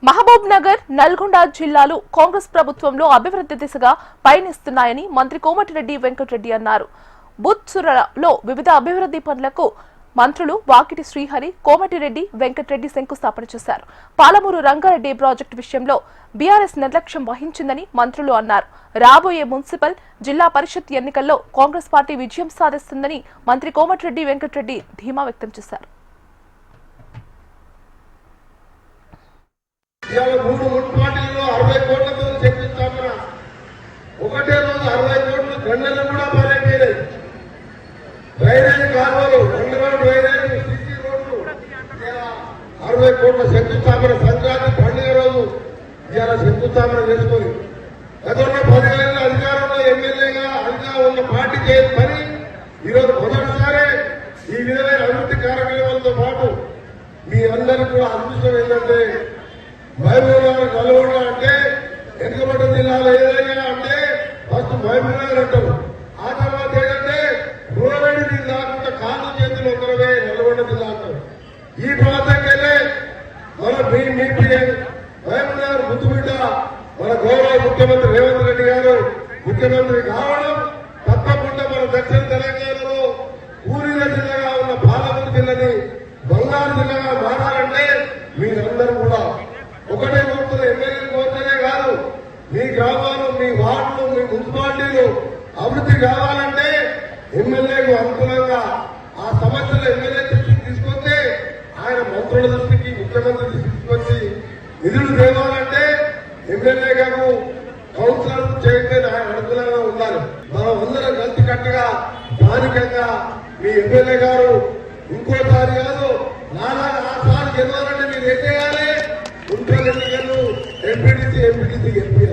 మహబూబ్ నగర్, నల్గొండ జిల్లాలు కాంగ్రెస్ ప్రభుత్వంలో అభివృద్ధి దిశగా పయనిస్తున్నాయని మంత్రి కోమటిరెడ్డి వెంకటరెడ్డి అన్నారు. బుత్సురలో వివిధ అభివృద్ధి పనులకు మంత్రులు వాకిటి శ్రీహరి, కోమటిరెడ్డి వెంకటరెడ్డి శంకుస్థాపన చేశారు. పాలమూరు రంగారెడ్డి ప్రాజెక్టు విషయంలో బీఆర్ఎస్ నిర్లక్ష్యం వహించిందని మంత్రులు అన్నారు. రాబోయే మున్సిపల్, జిల్లా పరిషత్ ఎన్నికల్లో కాంగ్రెస్ పార్టీ విజయం సాధిస్తుందని మంత్రి కోమటిరెడ్డి వెంకటరెడ్డి ధీమా వ్యక్తం చేశారు. మూడు మున్సిపాలిటీల్లో 60 కోట్లతో శంకుస్థాపన. ఒకటే రోజు 60 కోట్లు గంటలు కూడా పనిచేయలేదు. డ్రైనేజ్ కాలువలు, అండర్గ్రౌండ్ డ్రైనేజ్, సిసి రోడ్లు 60 కోట్ల శంకుస్థాపన. సంక్రాంతి పండుగ రోజు ఇవాళ శంకుస్థాపన చేసుకుని గతంలో 10 ఏళ్ళ అధికారంలో ఎమ్మెల్యేగా అంతా ఉన్న పార్టీ చేయని పని ఈరోజు మొదటిసారి ఈ విధమైన అభివృద్ధి కార్యక్రమాలతో పాటు మీ అందరికీ కూడా అదృష్టం ఏంటంటే మహబూబ్ నగర్, నల్గొండ అంటే వెనుకబడ్డ జిల్లాలో ఏదైనా అంటే ఫస్ట్ మహబూబ్ నగర్ అంటారు. ఆ తర్వాత ఏంటంటే గోరెడ్డి నీళ్ళు దాకుండా కాళ్ళు చేతులు ఒకరమే నల్గొండ జిల్లా అంటారు. ఈ ప్రాంతంకి వెళ్ళే మన మహబూబ్ నగర్ ముద్దుబిడ్డ మన గౌరవ ముఖ్యమంత్రి రేవంత్ రెడ్డి గారు ముఖ్యమంత్రి కావడం తప్పకుండా మన దక్షిణ తెలంగాణలో ఊరిన జిల్లాగా ఉన్న పాలమూరు జిల్లాని బంగారు జిల్లాగా మారాలంటే మీరందరూ కూడా ఒకటే కోరుతున్న ఎమ్మెల్యేలు కోరుతూనే కాదు, మీ గ్రామాలు, మీ వార్డులు, మీ మున్సిపాలిటీలు అభివృద్ధి కావాలంటే ఎమ్మెల్యేకు అనుకూలంగా ఆ సమస్యలు ఎమ్మెల్యే దృష్టికి తీసుకొస్తే ఆయన మంత్రుల దృష్టికి, ముఖ్యమంత్రి దృష్టికి తీసుకొచ్చి నిధులు తేవాలంటే ఎమ్మెల్యే గారు కౌన్సిలర్ చేయండి ఆయన అనుకూలంగా ఉండాలి. మనం అందరం కలిసి కట్టగా స్థానికంగా మీ ఎమ్మెల్యే గారు ఇంకోసారి కాదు ఆసారి గెలవాలంటే మీరు ఏం చేయాలి? మున్సిపల్ ఎన్నికలు ఎంపీటీసీ ఎంపీ